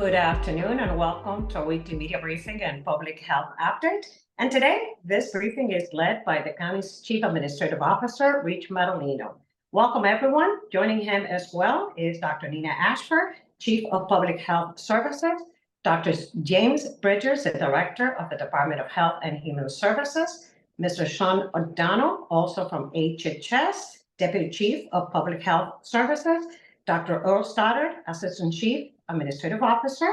Good afternoon and welcome to our weekly media briefing and public health update. And today, this briefing is led by the county's Chief Administrative Officer, Rich Madalino. Welcome everyone. Joining him as well is Dr. Nina Ashford, Chief of Public Health Services, Dr. James Bridgers, the Director of the Department of Health and Human Services, Mr. Sean O'Donnell, also from HHS, Deputy Chief of Public Health Services, Dr. Earl Stoddard, Assistant Chief Administrative Officer,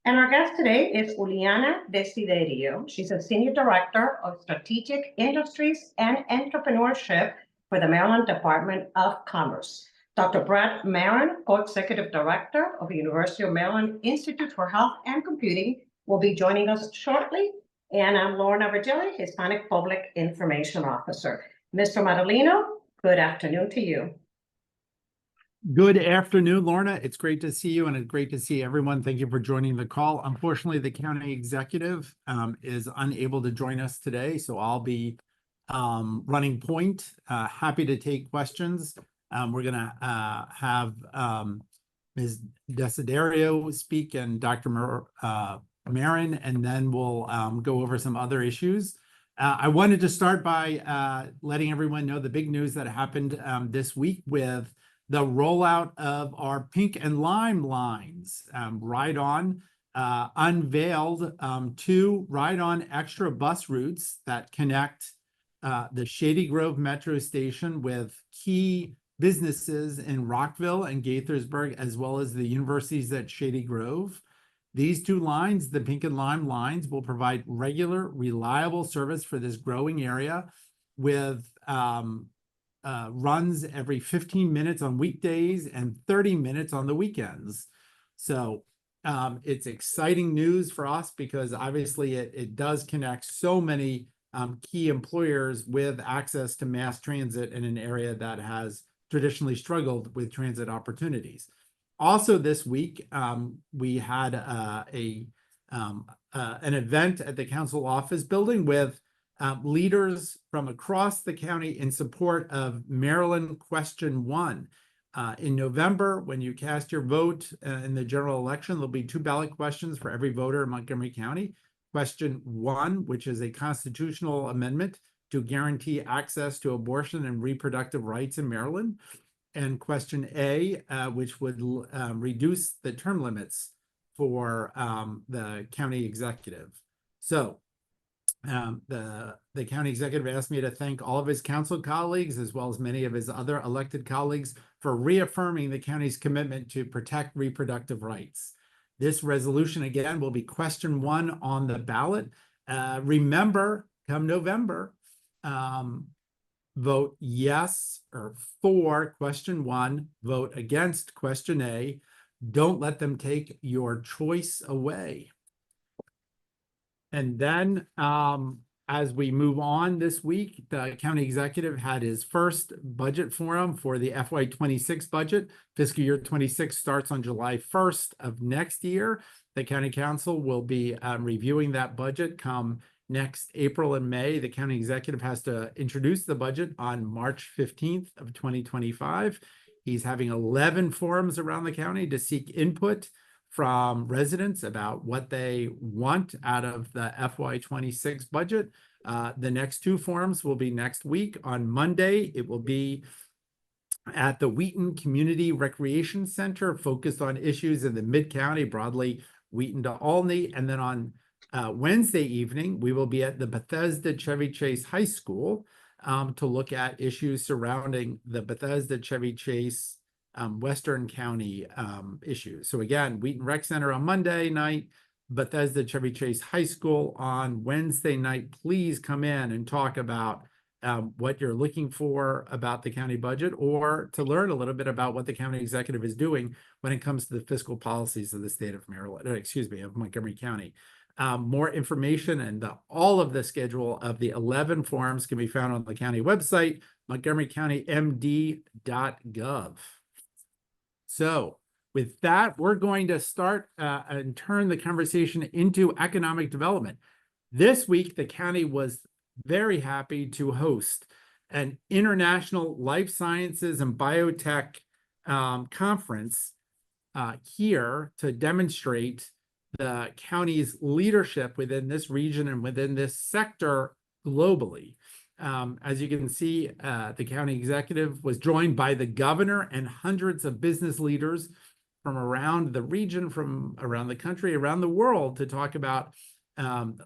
and our guest today is Juliana Desiderio. She's a Senior Director of Strategic Industries and Entrepreneurship for the Maryland Department of Commerce. Dr. Brett Marin, Co-Executive Director of the University of Maryland Institute for Health and Computing, will be joining us shortly. And I'm Lorna Virgili, Hispanic Public Information Officer. Mr. Madalino, good afternoon to you. Good afternoon, Lorna. It's great to see you and it's great to see everyone. Thank you for joining the call. Unfortunately, the county executive is unable to join us today, so I'll be running point. Happy to take questions. We're going to have Ms. Desiderio speak and Dr. Marin, and then we'll go over some other issues. I wanted to start by letting everyone know the big news that happened this week with the rollout of our pink and lime lines. Ride-On unveiled 2 Ride-On extra bus routes that connect the Shady Grove Metro Station with key businesses in Rockville and Gaithersburg, as well as the universities at Shady Grove. These 2 lines, the pink and lime lines, will provide regular, reliable service for this growing area with runs every 15 minutes on weekdays and 30 minutes on the weekends. So it's exciting news for us because obviously it does connect so many key employers with access to mass transit in an area that has traditionally struggled with transit opportunities. Also this week, we had an event at the council office building with leaders from across the county in support of Maryland Question 1. In November, when you cast your vote in the general election, there'll be 2 ballot questions for every voter in Montgomery County. Question 1, which is a constitutional amendment to guarantee access to abortion and reproductive rights in Maryland. And question A, which would reduce the term limits for the county executive. So the county executive asked me to thank all of his council colleagues, as well as many of his other elected colleagues, for reaffirming the county's commitment to protect reproductive rights. This resolution, again, will be question 1 on the ballot. Remember, come November, vote yes or for question 1, vote against question A. Don't let them take your choice away. And then as we move on this week, the county executive had his first budget forum for the FY26 budget. Fiscal year 26 starts on July 1st of next year. The county council will be reviewing that budget come next April and May. The county executive has to introduce the budget on March 15th of 2025. He's having 11 forums around the county to seek input from residents about what they want out of the FY26 budget. The next 2 forums will be next week. On Monday, it will be at the Wheaton Community Recreation Center, focused on issues in the Mid-County, broadly Wheaton to Olney. And then on Wednesday evening, we will be at the Bethesda Chevy Chase High School to look at issues surrounding the Bethesda Chevy Chase Western County issues. So again, Wheaton Rec Center on Monday night, Bethesda Chevy Chase High School on Wednesday night. Please come in and talk about what you're looking for about the county budget, or to learn a little bit about what the county executive is doing when it comes to the fiscal policies of the state of Maryland, of Montgomery County. More information and all of the schedule of the 11 forums can be found on the county website, montgomerycountymd.gov. So with that, we're going to start and turn the conversation into economic development. This week, the county was very happy to host an international life sciences and biotech conference here to demonstrate the county's leadership within this region and within this sector globally. As you can see, the county executive was joined by the governor and hundreds of business leaders from around the region, from around the country, around the world, to talk about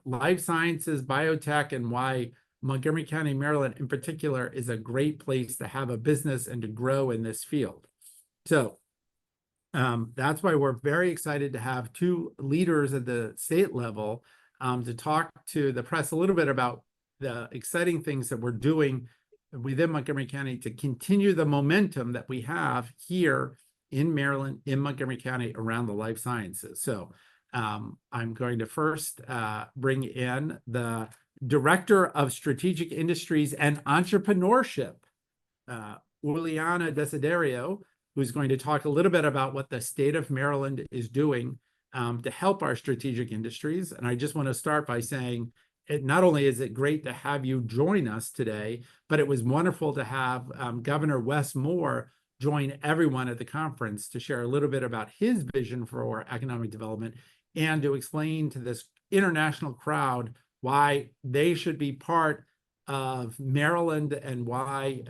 life sciences, biotech, and why Montgomery County, Maryland in particular is a great place to have a business and to grow in this field. So that's why we're very excited to have two leaders at the state level to talk to the press a little bit about the exciting things that we're doing within Montgomery County to continue the momentum that we have here in Maryland, in Montgomery County, around the life sciences. So I'm going to first bring in the Director of Strategic Industries and Entrepreneurship, Juliana Desiderio, who's going to talk a little bit about what the state of Maryland is doing to help our strategic industries. And I just want to start by saying, not only is it great to have you join us today, but it was wonderful to have Governor Wes Moore join everyone at the conference to share a little bit about his vision for economic development and to explain to this international crowd why they should be part of Maryland and why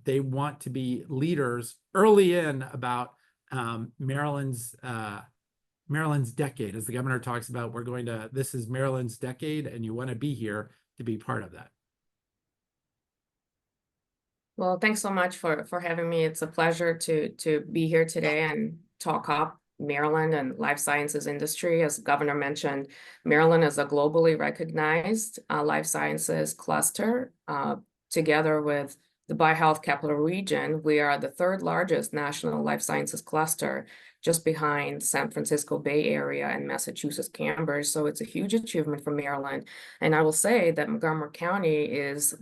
they want to be leaders early in about Maryland's decade. As the governor talks about, this is Maryland's decade, and you want to be here to be part of that. Well, thanks so much for having me. It's a pleasure to be here today and talk up Maryland and life sciences industry. As Governor mentioned, Maryland is a globally recognized life sciences cluster. Together with the BioHealth Capital Region, we are the third largest national life sciences cluster, just behind San Francisco Bay Area and Massachusetts Cambridge. So it's a huge achievement for Maryland. And I will say that Montgomery County is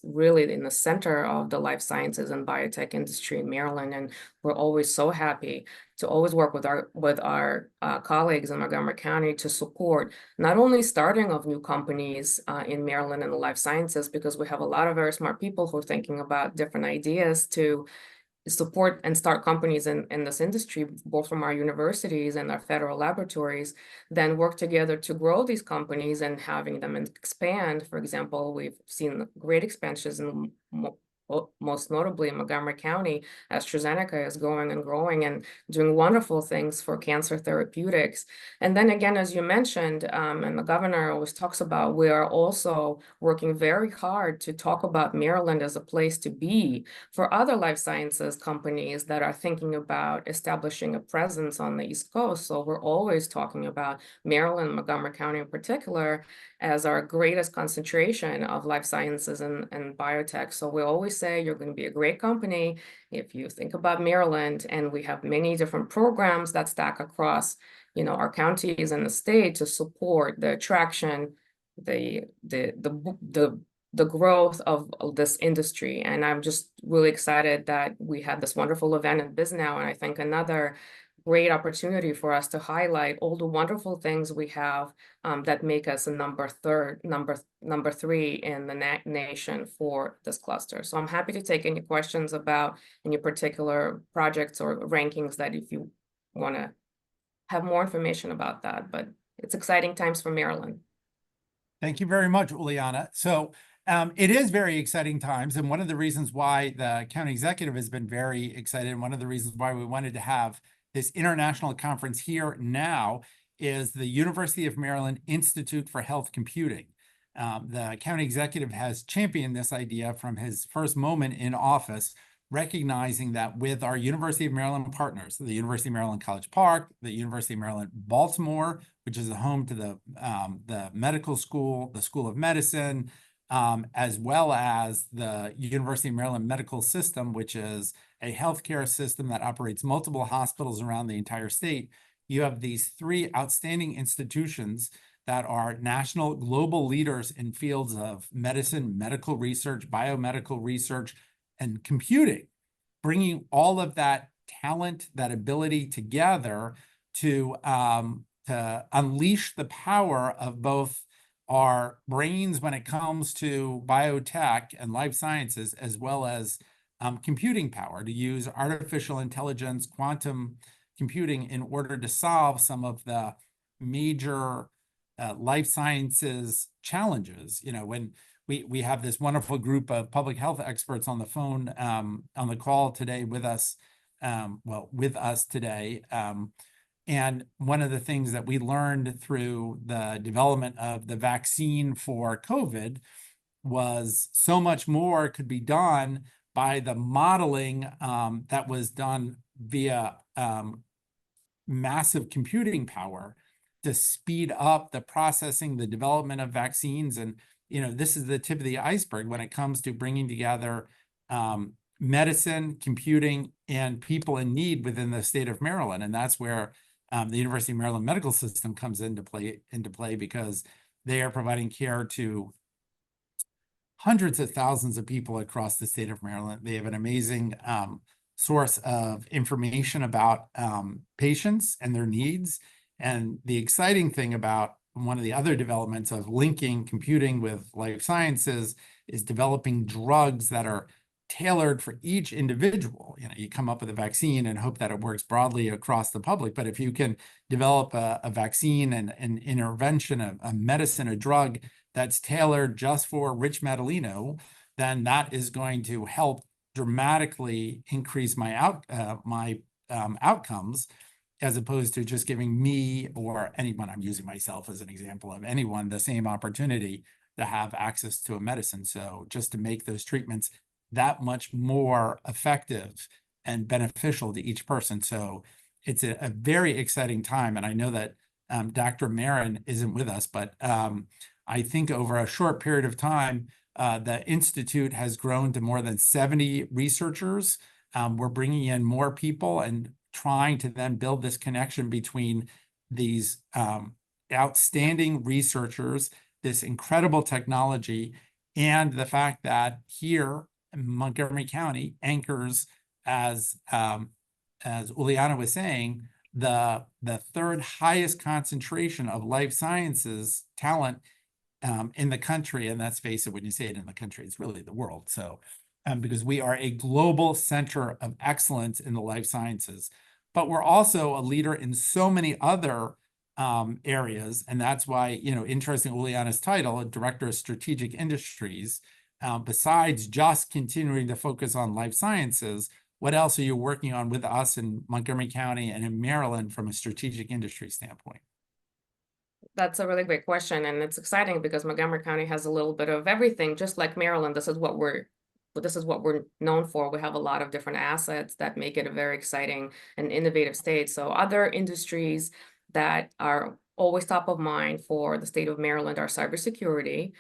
really in the center of the life sciences and biotech industry in Maryland. And we're always so happy to always work with our colleagues in Montgomery County to support not only starting of new companies in Maryland in the life sciences, because we have a lot of very smart people who are thinking about different ideas to support and start companies in this industry, both from our universities and our federal laboratories, then work together to grow these companies and having them expand. For example, we've seen great expansions in most notably in Montgomery County, AstraZeneca is going and growing and doing wonderful things for cancer therapeutics. And then again, as you mentioned, and the governor always talks about, we are also working very hard to talk about Maryland as a place to be for other life sciences companies that are thinking about establishing a presence on the East Coast. So we're always talking about Maryland, Montgomery County in particular, as our greatest concentration of life sciences and biotech. So we always say you're going to be a great company if you think about Maryland, and we have many different programs that stack across, our counties and the state to support the attraction, the growth of this industry. And I'm just really excited that we had this wonderful event in BizNow, and I think another great opportunity for us to highlight all the wonderful things we have that make us a number three in the nation for this cluster. So I'm happy to take any questions about any particular projects or rankings that if you want to have more information about that, but it's exciting times for Maryland. Thank you very much, Juliana. So it is very exciting times. And one of the reasons why the county executive has been very excited, and one of the reasons why we wanted to have this international conference here now, is the University of Maryland Institute for Health Computing. The county executive has championed this idea from his first moment in office, recognizing that with our University of Maryland partners, the University of Maryland College Park, the University of Maryland Baltimore, which is the home to the medical school, the School of Medicine, as well as the University of Maryland Medical System, which is a healthcare system that operates multiple hospitals around the entire state. You have these three outstanding institutions that are national global leaders in fields of medicine, medical research, biomedical research, and computing, bringing all of that talent, that ability together to unleash the power of both our brains when it comes to biotech and life sciences, as well as computing power to use artificial intelligence, quantum computing in order to solve some of the major life sciences challenges. You know, when we have this wonderful group of public health experts on the phone, on the call today with us, today. And one of the things that we learned through the development of the vaccine for COVID was so much more could be done by the modeling that was done via massive computing power to speed up the processing, the development of vaccines. And, you know, this is the tip of the iceberg when it comes to bringing together medicine, computing, and people in need within the state of Maryland. And that's where the University of Maryland medical system comes into play because they are providing care to hundreds of thousands of people across the state of Maryland. They have an amazing source of information about patients and their needs. And the exciting thing about one of the other developments of linking computing with life sciences is developing drugs that are tailored for each individual. You know, you come up with a vaccine and hope that it works broadly across the public. But if you can develop a vaccine and an intervention, a medicine, a drug that's tailored just for Rich Madaleno, then that is going to help dramatically increase my outcomes, as opposed to just giving me or anyone, I'm using myself as an example of anyone, the same opportunity to have access to a medicine. So just to make those treatments that much more effective and beneficial to each person. So it's a very exciting time. And I know that Dr. Marin isn't with us, but I think over a short period of time, the Institute has grown to more than 70 researchers. We're bringing in more people and trying to then build this connection between these outstanding researchers, this incredible technology, and the fact that here Montgomery County anchors, as Uliana was saying, the third highest concentration of life sciences talent in the country. And let's face it, when you say it in the country, it's really the world. So because we are a global center of excellence in the life sciences, but we're also a leader in so many other areas. And that's why, you know, interesting, Uliana's title, Director of Strategic Industries. Besides just continuing to focus on life sciences, what else are you working on with us in Montgomery County and in Maryland from a strategic industry standpoint? That's a really great question. And it's exciting because Montgomery County has a little bit of everything, just like Maryland. This is what we're known for. We have a lot of different assets that make it a very exciting and innovative state. So other industries that are always top of mind for the state of Maryland are cybersecurity.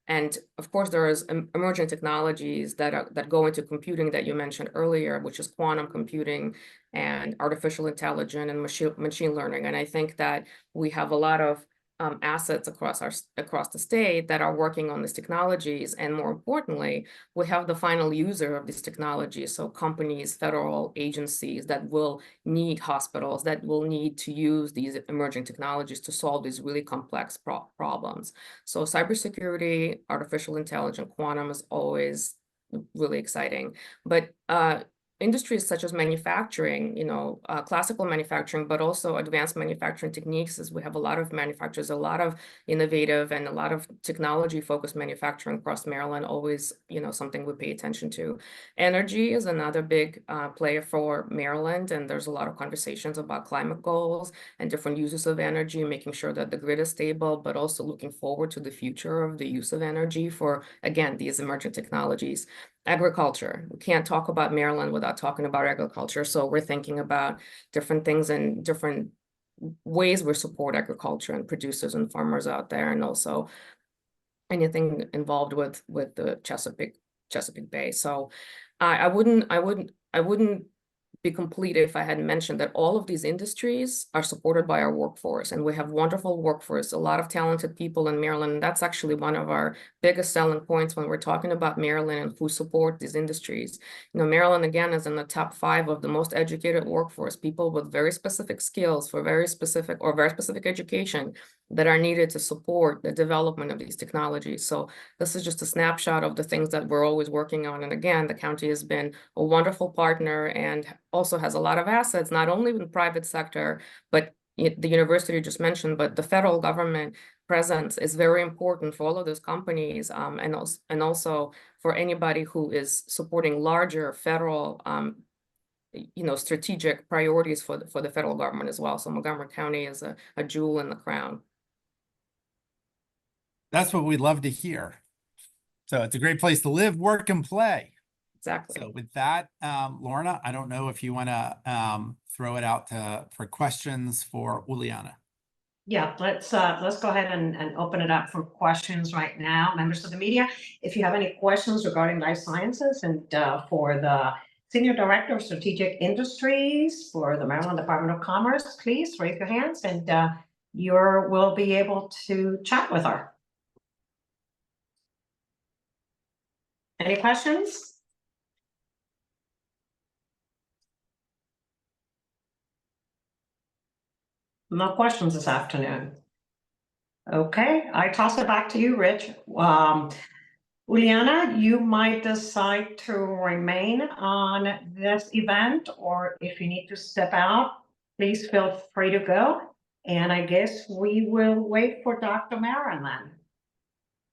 And of course, there is emerging technologies that go into computing that you mentioned earlier, which is quantum computing and artificial intelligence and machine learning. And I think that we have a lot of assets across the state that are working on these technologies. And more importantly, we have the final user of these technologies. So companies, federal agencies that will need hospitals, that will need to use these emerging technologies to solve these really complex problems. So cybersecurity, artificial intelligence, quantum is always really exciting. But industries such as manufacturing, you know, classical manufacturing, but also advanced manufacturing techniques, as we have a lot of manufacturers, a lot of innovative and a lot of technology-focused manufacturing across Maryland, always, you know, something we pay attention to. Energy is another big player for Maryland, and there's a lot of conversations about climate goals and different uses of energy, making sure that the grid is stable, but also looking forward to the future of the use of energy for, again, these emerging technologies. Agriculture. We can't talk about Maryland without talking about agriculture. So we're thinking about different things and different ways we support agriculture and producers and farmers out there, and also anything involved with the Chesapeake Bay. So I wouldn't be complete if I hadn't mentioned that all of these industries are supported by our workforce, and we have wonderful workforce, a lot of talented people in Maryland. And that's actually one of our biggest selling points when we're talking about Maryland and who support these industries. You know, Maryland, again, is in the top 5 of the most educated workforce, people with very specific skills for very specific education that are needed to support the development of these technologies. So this is just a snapshot of the things that we're always working on. And again, the county has been a wonderful partner and also has a lot of assets, not only in the private sector, but the university just mentioned, but the federal government presence is very important for all of those companies, and also for anybody who is supporting larger federal strategic priorities for the federal government as well. So Montgomery County is a jewel in the crown. That's what we love to hear. So it's a great place to live, work, and play. Exactly. So with that, Lorna, I don't know if you want to throw it out for questions for Uliana. Yeah, let's go ahead and open it up for questions right now. Members of the media, if you have any questions regarding life sciences and for the Senior Director of Strategic Industries for the Maryland Department of Commerce, please raise your hands and we'll be able to chat with her. Any questions? No questions this afternoon. Okay, I toss it back to you, Rich. Uliana, you might decide to remain on this event, or if you need to step out, please feel free to go. And I guess we will wait for Dr. Marin then.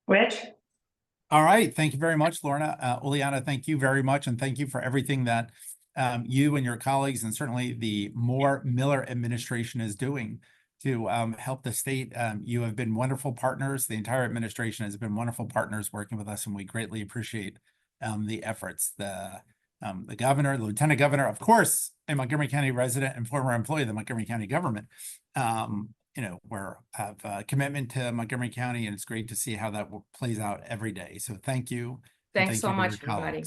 Rich? All right. Thank you very much, Lorna. Uliana, thank you very much. And thank you for everything that you and your colleagues and certainly the Moore-Miller administration is doing to help the state. You have been wonderful partners. The entire administration has been wonderful partners working with us, and we greatly appreciate the efforts. The governor, the lieutenant governor, of course, a Montgomery County resident and former employee of the Montgomery County government, have a commitment to Montgomery County, and it's great to see how that plays out every day. So thank you. Thanks so much, everybody.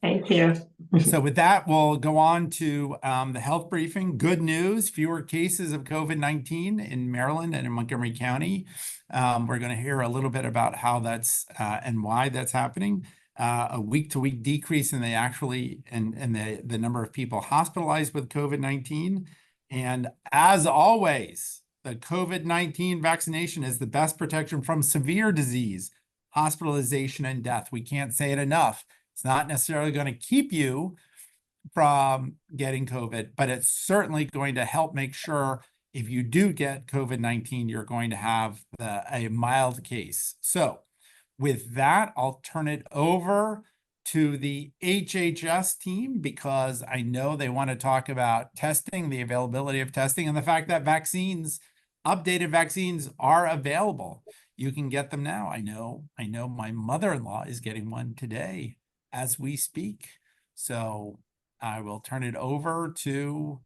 Thank you. So with that, we'll go on to the health briefing. Good news, fewer cases of COVID-19 in Maryland and in Montgomery County. We're going to hear a little bit about how that's and why that's happening. A week-to-week decrease in the number of people hospitalized with COVID-19. And as always, the COVID-19 vaccination is the best protection from severe disease, hospitalization, and death. We can't say it enough. It's not necessarily going to keep you from getting COVID, but it's certainly going to help make sure if you do get COVID-19, you're going to have a mild case. So with that, I'll turn it over to the HHS team because I know they want to talk about testing, the availability of testing, and the fact that updated vaccines are available. You can get them now. I know my mother-in-law is getting one today as we speak. So I will turn it over to,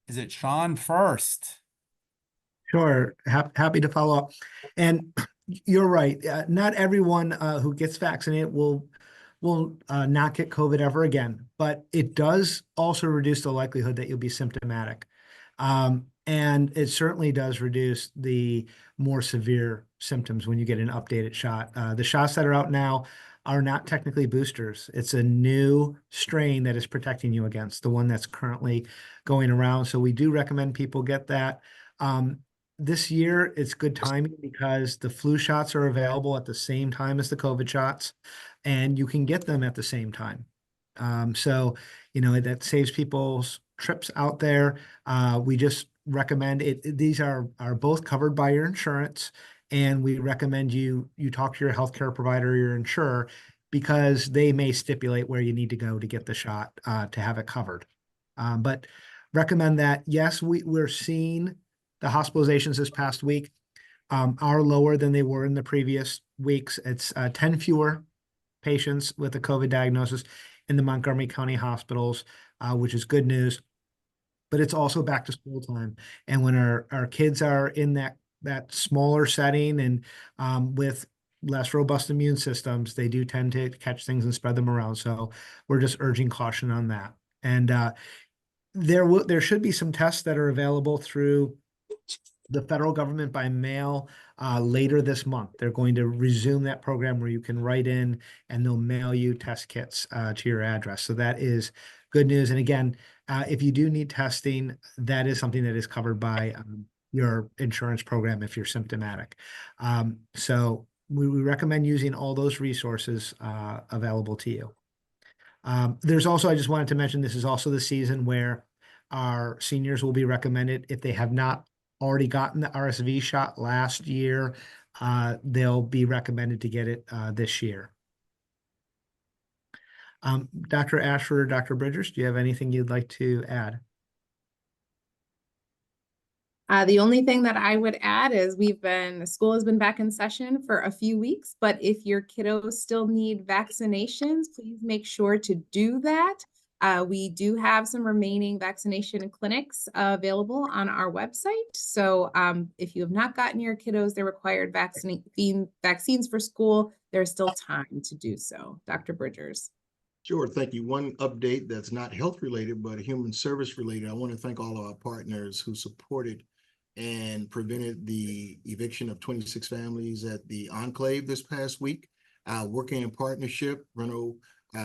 is it Sean first? Sure, happy to follow up. And you're right. Not everyone who gets vaccinated will not get COVID ever again, but it does also reduce the likelihood that you'll be symptomatic. And it certainly does reduce the more severe symptoms when you get an updated shot. The shots that are out now are not technically boosters. It's a new strain that is protecting you against the one that's currently going around. So we do recommend people get that. This year, it's good timing because the flu shots are available at the same time as the COVID shots, and you can get them at the same time. So, that saves people's trips out there. We just recommend it. These are both covered by your insurance, and we recommend you talk to your healthcare provider or your insurer because they may stipulate where you need to go to get the shot to have it covered. But recommend that. Yes, we're seeing the hospitalizations this past week are lower than they were in the previous weeks. It's 10 fewer patients with a COVID diagnosis in the Montgomery County hospitals, which is good news. But it's also back to school time. And when our kids are in that smaller setting and with less robust immune systems, they do tend to catch things and spread them around. So we're just urging caution on that. And there should be some tests that are available through the federal government by mail later this month. They're going to resume that program where you can write in and they'll mail you test kits to your address. So that is good news. And again, if you do need testing, that is something that is covered by your insurance program if you're symptomatic. So we recommend using all those resources available to you. There's also, I just wanted to mention, this is also the season where our seniors will be recommended, if they have not already gotten the RSV shot last year, they'll be recommended to get it this year. Dr. Ashford or Dr. Bridgers, do you have anything you'd like to add? The only thing that I would add is school has been back in session for a few weeks, but if your kiddos still need vaccinations, please make sure to do that. We do have some remaining vaccination clinics available on our website. So if you have not gotten your kiddos their required vaccines for school, there's still time to do so. Dr. Bridgers. Sure, thank you. One update that's not health related, but human service related. I want to thank all of our partners who supported and prevented the eviction of 26 families at the Enclave this past week. Working in partnership, rental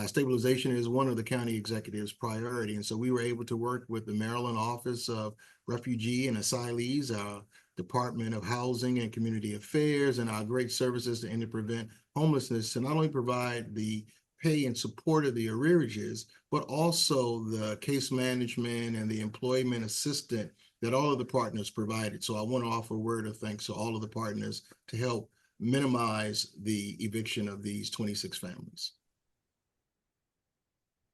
stabilization is one of the county executive's priority. And so we were able to work with the Maryland Office of Refugee and Asylees, our Department of Housing and Community Affairs, and our great services to end and prevent homelessness to not only provide the pay and support of the arrearages, but also the case management and the employment assistant that all of the partners provided. So I want to offer a word of thanks to all of the partners to help minimize the eviction of these 26 families.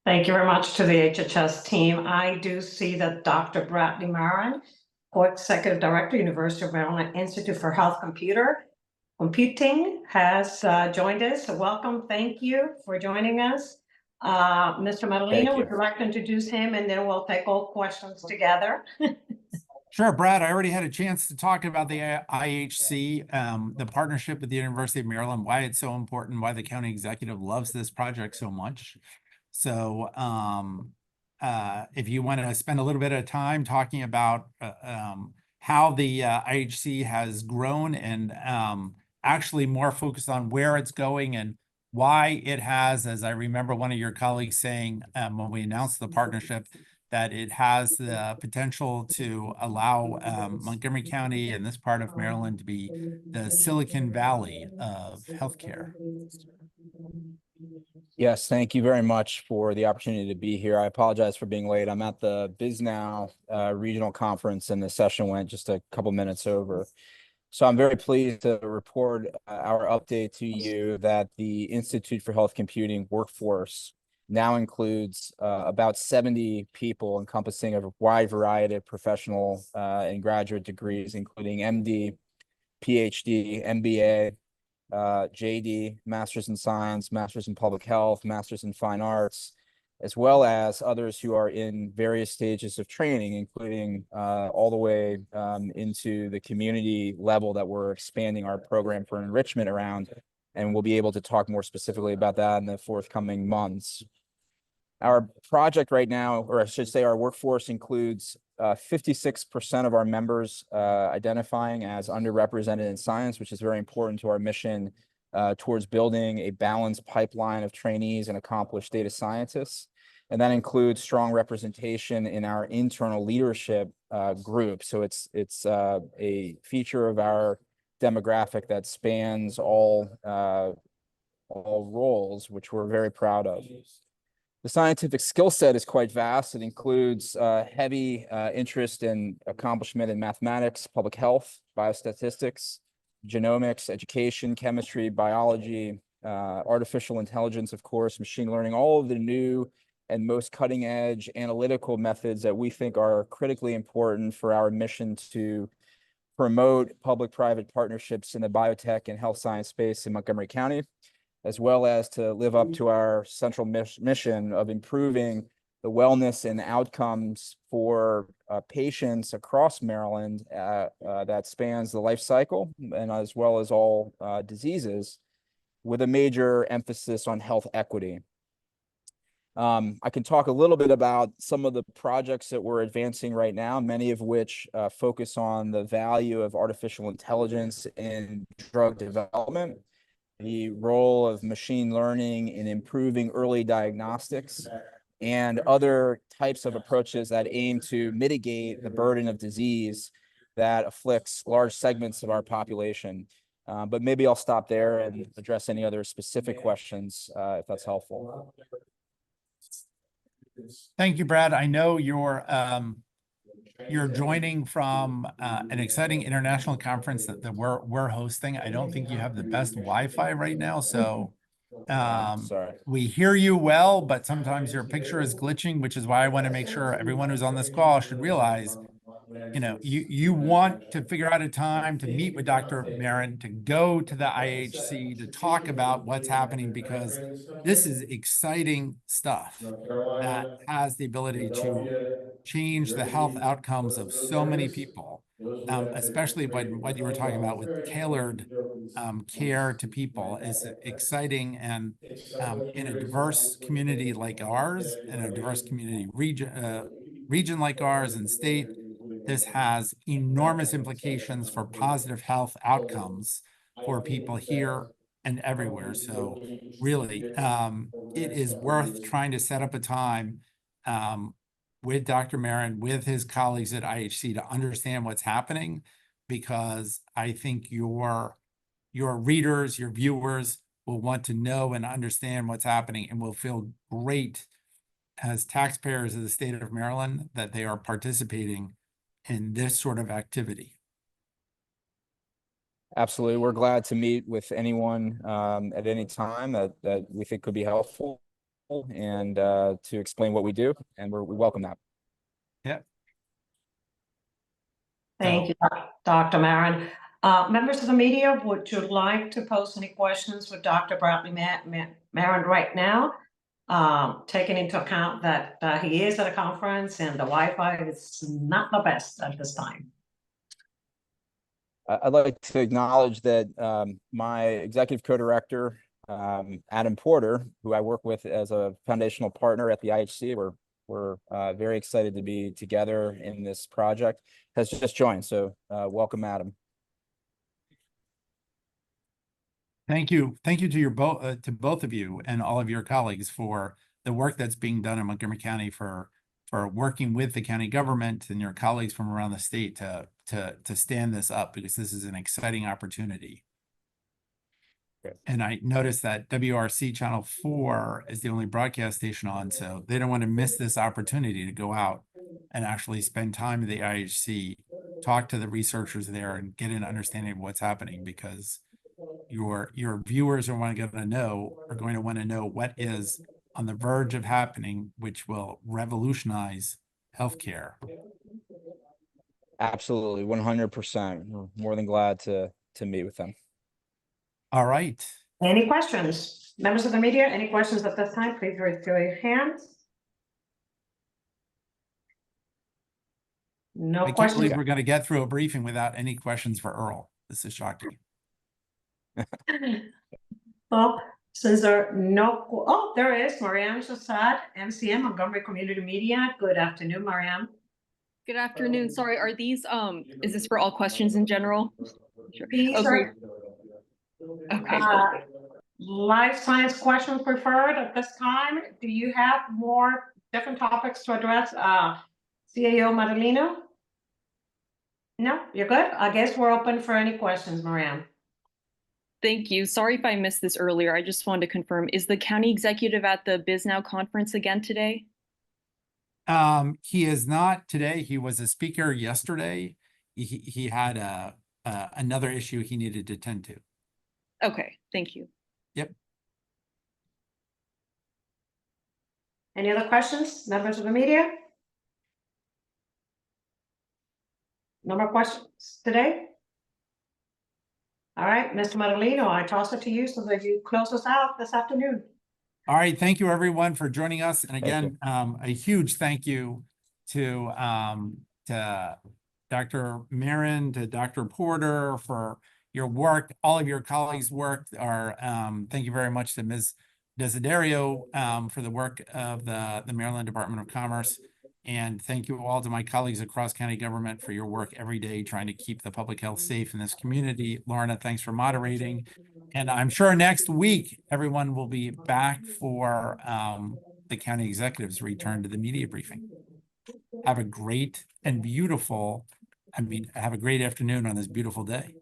Thank you very much to the HHS team. I do see that Dr. Bradley Marin, Co-Executive Director, University of Maryland Institute for Health Computing, has joined us. So welcome. Thank you for joining us. Mr. Madaleno, would you like to introduce him, and then we'll take all questions together? Sure, Brad, I already had a chance to talk about the IHC, the partnership with the University of Maryland, why it's so important, why the county executive loves this project so much. So if you want to spend a little bit of time talking about how the IHC has grown and actually more focused on where it's going and why it has, as I remember one of your colleagues saying when we announced the partnership, that it has the potential to allow Montgomery County and this part of Maryland to be the Silicon Valley of healthcare. Yes, thank you very much for the opportunity to be here. I apologize for being late. I'm at the BizNow regional conference and the session went just a couple minutes over. So I'm very pleased to report our update to you that the Institute for Health Computing workforce now includes about 70 people encompassing a wide variety of professional and graduate degrees, including MD, PhD, MBA, JD, Master's in Science, Master's in Public Health, Master's in Fine Arts, as well as others who are in various stages of training, including all the way into the community level that we're expanding our program for enrichment around. And we'll be able to talk more specifically about that in the forthcoming months. Our project right now, or I should say our workforce, includes 56% of our members identifying as underrepresented in science, which is very important to our mission towards building a balanced pipeline of trainees and accomplished data scientists. And that includes strong representation in our internal leadership group. So it's a feature of our demographic that spans all roles, which we're very proud of. The scientific skill set is quite vast. It includes heavy interest and accomplishment in mathematics, public health, biostatistics, genomics, education, chemistry, biology, artificial intelligence, of course, machine learning, all of the new and most cutting edge analytical methods that we think are critically important for our mission to promote public-private partnerships in the biotech and health science space in Montgomery County, as well as to live up to our central mission of improving the wellness and outcomes for patients across Maryland that spans the life cycle and as well as all diseases, with a major emphasis on health equity. I can talk a little bit about some of the projects that we're advancing right now, many of which focus on the value of artificial intelligence in drug development, the role of machine learning in improving early diagnostics, and other types of approaches that aim to mitigate the burden of disease that afflicts large segments of our population. But maybe I'll stop there and address any other specific questions, if that's helpful. Thank you, Brad. I know you're joining from an exciting international conference that we're hosting. I don't think you have the best Wi-Fi right now, so Sorry. we hear you well, but sometimes your picture is glitching, which is why I want to make sure everyone who's on this call should realize, you want to figure out a time to meet with Dr. Marin, to go to the IHC, to talk about what's happening, because this is exciting stuff that has the ability to change the health outcomes of so many people, especially what you were talking about with tailored care to people is exciting. And in a diverse community like ours, in a diverse community region like ours and state, this has enormous implications for positive health outcomes for people here and everywhere. So really, it is worth trying to set up a time with Dr. Marin, with his colleagues at IHC, to understand what's happening, because I think your readers, your viewers will want to know and understand what's happening, and will feel great as taxpayers of the state of Maryland that they are participating in this sort of activity. Absolutely. We're glad to meet with anyone at any time that we think could be helpful, and to explain what we do, and we welcome that. Yeah. Thank you, Dr. Marin. Members of the media, would you like to post any questions for Dr. Bradley Marin right now? Taking into account that he is at a conference and the Wi-Fi is not the best at this time. I'd like to acknowledge that my executive co-director, Adam Porter, who I work with as a foundational partner at the IHC, we're very excited to be together in this project, has just joined. So welcome, Adam. Thank you. Thank you to to both of you and all of your colleagues for the work that's being done in Montgomery County, for working with the county government and your colleagues from around the state to stand this up, because this is an exciting opportunity. Okay. And I noticed that WRC Channel 4 is the only broadcast station on, so they don't want to miss this opportunity to go out and actually spend time at the IHC, talk to the researchers there, and get an understanding of what's happening, because your viewers are going to want to know what is on the verge of happening, which will revolutionize healthcare. Absolutely, 100%. We're more than glad to meet with them. All right. Any questions? Members of the media, any questions at this time? Please raise your hands. No I can't questions. believe we're going to get through a briefing without any questions for Earl. This is shocking. Well, since there are no, there is Mariam Shasad, MCM, Montgomery Community Media. Good afternoon, Mariam. Good afternoon. Sorry, are these, is this for all questions in general? Sure. These Okay. are life science questions preferred at this time. Do you have more different topics to address? CAO Madaleno? No, you're good. I guess we're open for any questions, Mariam. Thank you. Sorry if I missed this earlier. I just wanted to confirm, is the county executive at the BizNow conference again today? He is not today. He was a speaker yesterday. He had another issue he needed to tend to. Okay, thank you. Yep. Any other questions, members of the media? No more questions today? All right, Mr. Madaleno, I toss it to you so that you close us out this afternoon. All right. Thank you, everyone, for joining us. And again, a huge thank you to Dr. Marin, to Dr. Porter for your work. All of your colleagues' work are, thank you very much to Ms. Desiderio for the work of the Maryland Department of Commerce. And thank you all to my colleagues across county government for your work every day trying to keep the public health safe in this community. Lorna, thanks for moderating. And I'm sure next week, everyone will be back for the county executive's return to the media briefing. Have a great and beautiful I mean, have a great afternoon on this beautiful day.